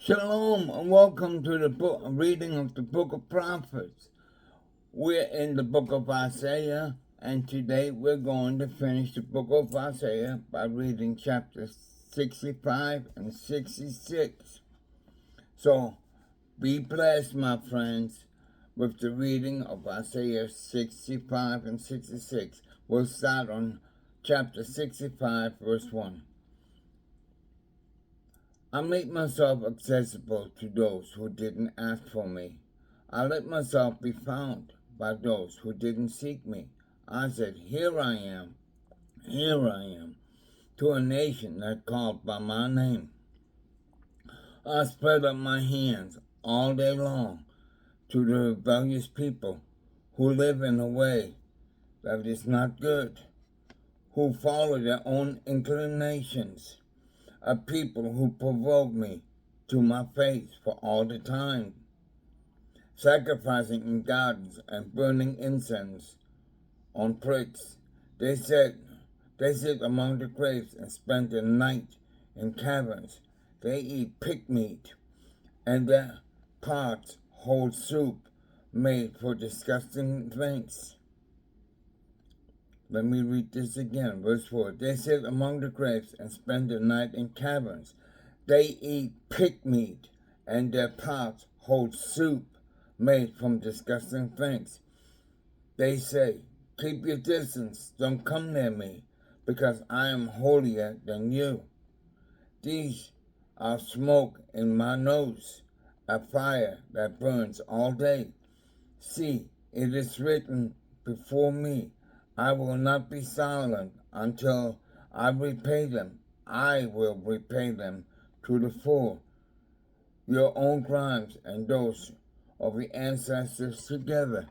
Shalom and welcome to the book reading of the book of prophets. We're in the book of Isaiah, and today we're going to finish the book of Isaiah by reading chapters 65 and 66. So be blessed, my friends, with the reading of Isaiah 65 and 66. We'll start on chapter 65, verse 1. I make myself accessible to those who didn't ask for me. I let myself be found by those who didn't seek me. I said, here I am, to a nation that called by my name. I spread up my hands all day long to the rebellious people who live in a way that is not good, who follow their own inclinations. A people who provoke me to my face for all the time, sacrificing in gardens and burning incense on pricks. They sit among the graves and spend the night in caverns. They eat pig meat, and their pots hold soup made for disgusting things. Let me read this again, verse 4. They sit among the graves and spend the night in caverns. They eat pig meat, and their pots hold soup made from disgusting things. They say, keep your distance, don't come near me, because I am holier than you. These are smoke in my nose, a fire that burns all day. See, it is written before me, I will not be silent until I repay them. I will repay them to the full, your own crimes and those of your ancestors together.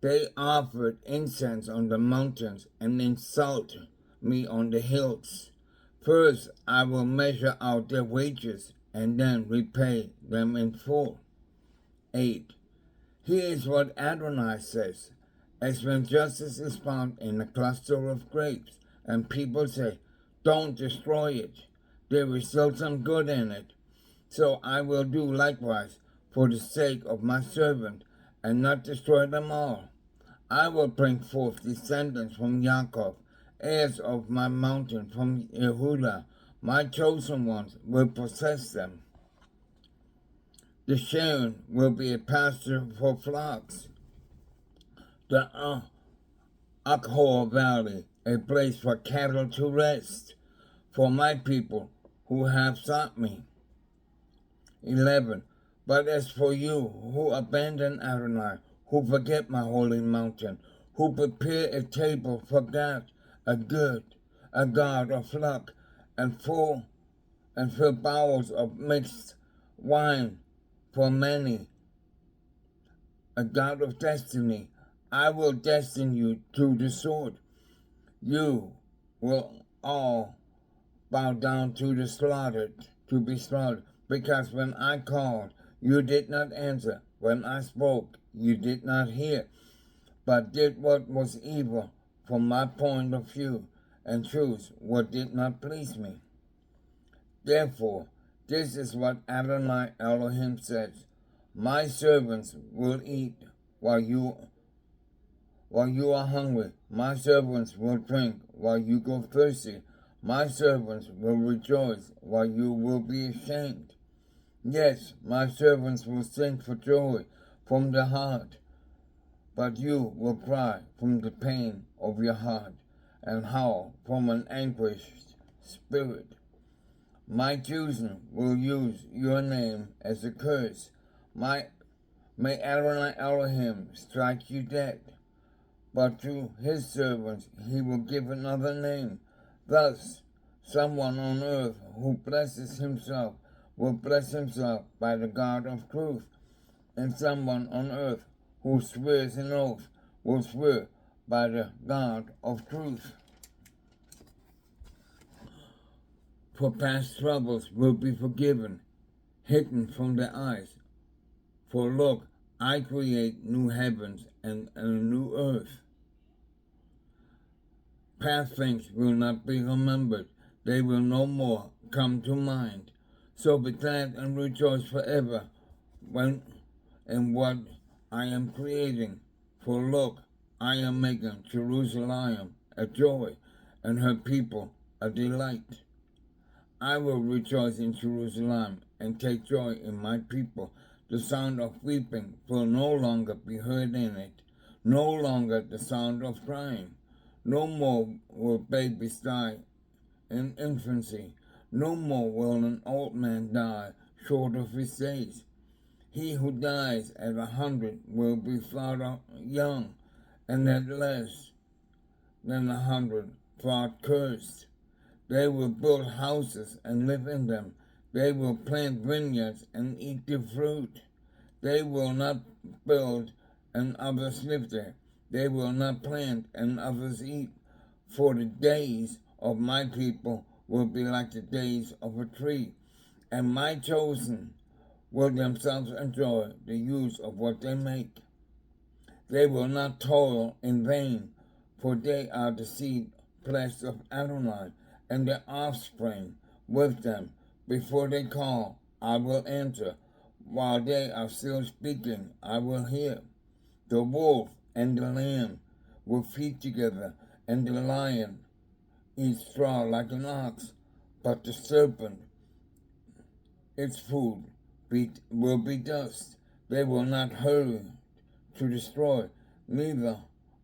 They offered incense on the mountains and insulted me on the hills. First, I will measure out their wages and then repay them in full. 8. Here is what Adonai says. As when justice is found in a cluster of grapes, and people say, don't destroy it. There is still some good in it. So I will do likewise for the sake of my servant, and not destroy them all. I will bring forth descendants from Jacob, heirs of my mountain from Yehudah. My chosen ones will possess them. The Sharon will be a pasture for flocks. The Achor Valley, a place for cattle to rest, for my people who have sought me. 11. But as for you who abandon Adonai, who forget my holy mountain, who prepare a table for God, a god of luck, and fill bowls of mixed wine for many, a god of destiny, I will destine you to the sword. You will all bow down to be slaughtered, because when I called, you did not answer. When I spoke, you did not hear, but did what was evil from my point of view, and chose what did not please me. Therefore, this is what Adonai Elohim says. My servants will eat while you are hungry. My servants will drink while you go thirsty. My servants will rejoice while you will be ashamed. Yes, my servants will sing for joy from the heart, but you will cry from the pain of your heart and howl from an anguished spirit. My chosen will use your name as a curse. May Adonai Elohim strike you dead, but to his servants he will give another name. Thus, someone on earth who blesses himself will bless himself by the God of truth, and someone on earth who swears an oath will swear by the God of truth. For past troubles will be forgiven, hidden from their eyes. For look, I create new heavens and a new earth. Past things will not be remembered. They will no more come to mind. So be glad and rejoice forever when in what I am creating. For look, I am making Jerusalem a joy and her people a delight. I will rejoice in Jerusalem and take joy in my people. The sound of weeping will no longer be heard in it, no longer the sound of crying. No more will babies die in infancy, no more will an old man die short of his days. He who dies at 100 will be thought young, and at less than 100 thought cursed. They will build houses and live in them. They will plant vineyards and eat the fruit. They will not build and others live there. They will not plant and others eat. For the days of my people will be like the days of a tree, and my chosen will themselves enjoy the use of what they make. They will not toil in vain, for they are the seed blessed of Adonai, and their offspring with them. Before they call, I will answer. While they are still speaking, I will hear. The wolf and the lamb will feed together, and the lion eats straw like an ox, but the serpent, its food, will be dust. They will not hurry to destroy, neither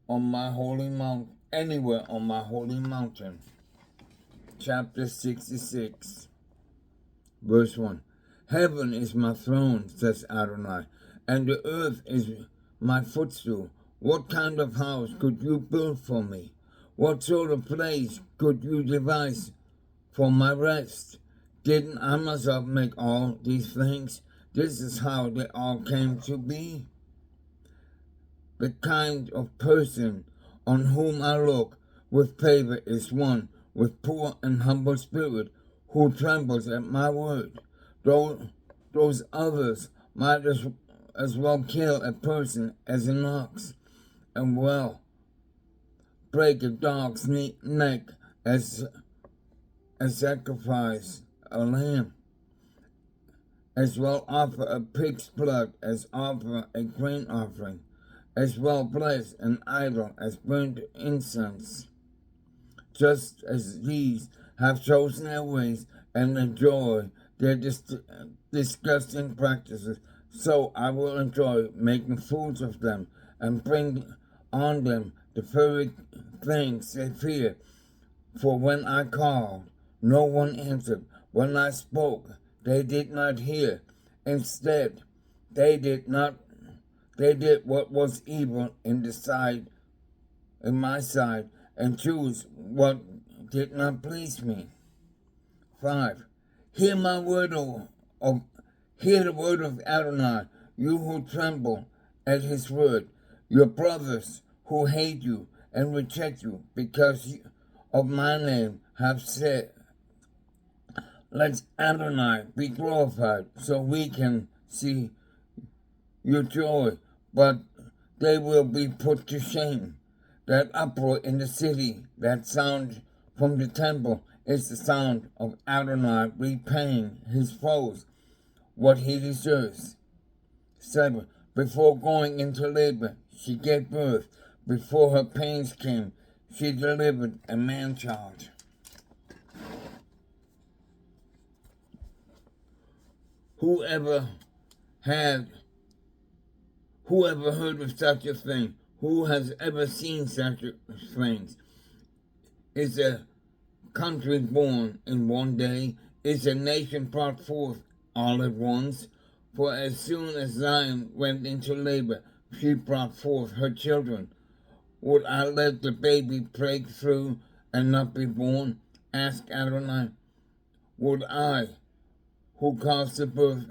on my holy mount, anywhere on my holy mountain. Chapter 66, verse 1. Heaven is my throne, says Adonai, and the earth is my footstool. What kind of house could you build for me? What sort of place could you devise for my rest? Didn't I myself make all these things? This is how they all came to be. The kind of person on whom I look with favor is one with poor and humble spirit, who trembles at my word. Those others might as well kill a person as an ox, and break a dog's neck as sacrifice a lamb, as well offer a pig's blood as offer a grain offering, as well bless an idol as burnt incense. Just as these have chosen their ways and enjoy their disgusting practices, so I will enjoy making fools of them and bring on them the very things they fear. For when I called, no one answered. When I spoke, they did not hear. Instead, they did what was evil in my sight, and choose what did not please me. 5. Hear the word of Adonai, you who tremble at his word, your brothers who hate you and reject you because of my name have said, let Adonai be glorified so we can see your joy, but they will be put to shame. That uproar in the city, that sound from the temple, is the sound of Adonai repaying his foes what he deserves. 7. Before going into labor, she gave birth. Before her pains came, she delivered a man-child. Whoever heard of such a thing? Who has ever seen such things? Is a country born in one day? Is a nation brought forth all at once? For as soon as Zion went into labor, she brought forth her children. Would I let the baby break through and not be born? Asked Adonai. Would I, who caused the birth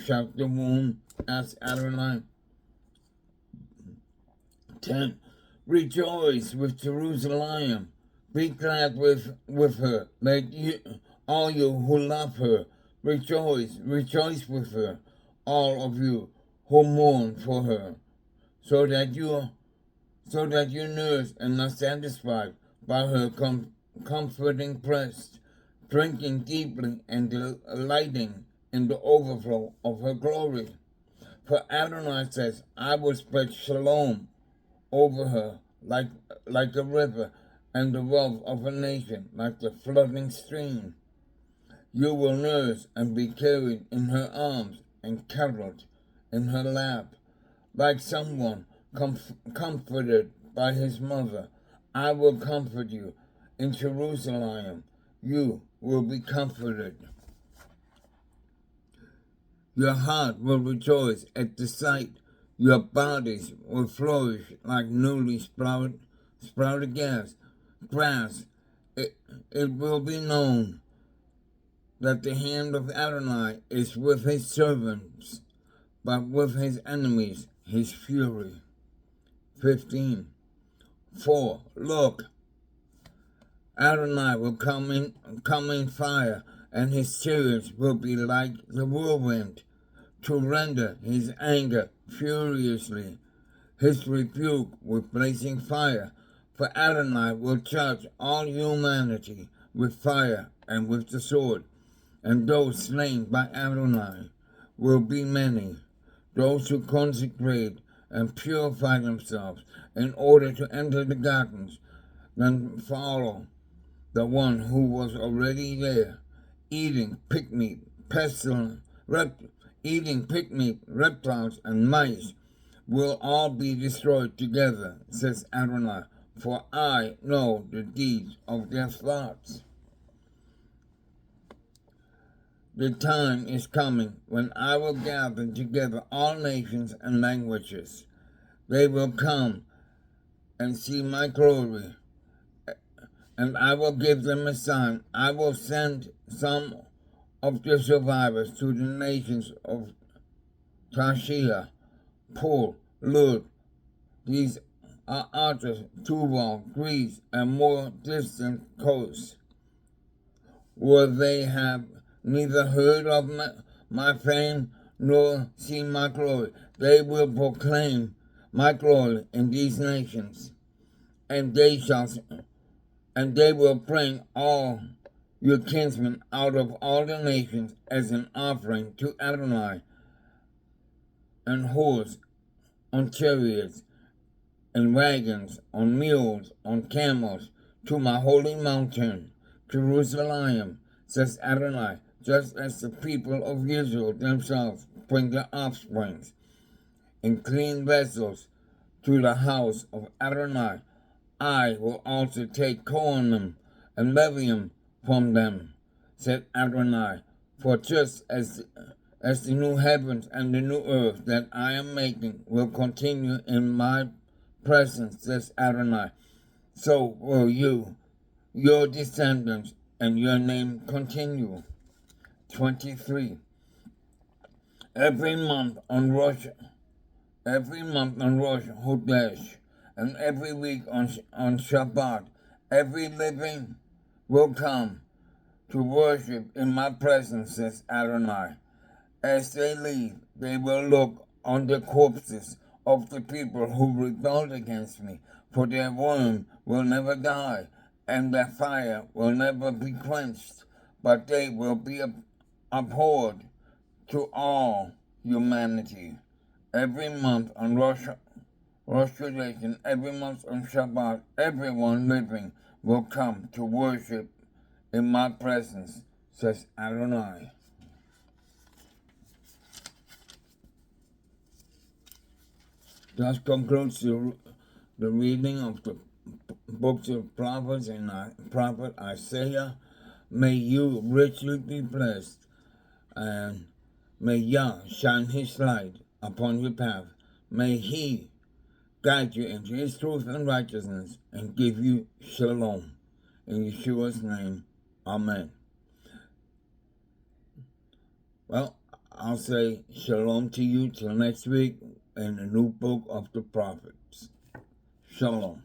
shock the womb? Asked Adonai. 10. Rejoice with Jerusalem. Be glad with her. Let all you who love her, rejoice with her. All of you who mourn for her, so that you nurse and are satisfied by her comforting breast. drinking deeply and delighting in the overflow of her glory. For Adonai says, I will spread shalom over her like a river, and the wealth of a nation like the flooding stream. You will nurse and be carried in her arms and cuddled in her lap, like someone comforted by his mother. I will comfort you. In Jerusalem, you will be comforted. Your heart will rejoice at the sight. Your bodies will flourish like newly sprouted grass. It will be known that the hand of Adonai is with his servants, but with his enemies his fury. 15. For look, Adonai will come in fire, and his chariots will be like the whirlwind, to render his anger furiously, his rebuke with blazing fire. For Adonai will judge all humanity with fire and with the sword, and those slain by Adonai will be many, those who consecrate and purify themselves in order to enter the gardens, then follow the one who was already there, eating pigmeat, reptiles, and mice will all be destroyed together, says Adonai, for I know the deeds of their thoughts. The time is coming when I will gather together all nations and languages. They will come and see my glory, and I will give them a sign. I will send some of the survivors to the nations of Tarshish, Pul, Lud. These are others, Tubal, Greece, and more distant coasts, where they have neither heard of my fame nor seen my glory. They will proclaim my glory in these nations, and they will bring all your kinsmen out of all the nations as an offering to Adonai, and horse, on chariots, and wagons, on mules, on camels, to my holy mountain, Jerusalem, says Adonai, just as the people of Israel themselves bring their offsprings in clean vessels to the house of Adonai. I will also take Kohanim and Levium from them, said Adonai, for just as the new heavens and the new earth that I am making will continue in my presence, says Adonai, so will you, your descendants, and your name continue. 23. Every month on Rosh Chodesh, and every week on Shabbat, every living will come to worship in my presence, says Adonai. As they leave, they will look on the corpses of the people who rebelled against me, for their worm will never die, and their fire will never be quenched, but they will be abhorred to all humanity. Every month on Rosh Chodesh and every month on Shabbat, everyone living will come to worship in my presence, says Adonai. Thus concludes the reading of the books of prophets and prophet Isaiah. May you richly be blessed, and may Yah shine his light upon your path. May he guide you into his truth and righteousness and give you shalom. In Yeshua's name, amen. Well, I'll say shalom to you till next week in the new book of the prophets. Shalom.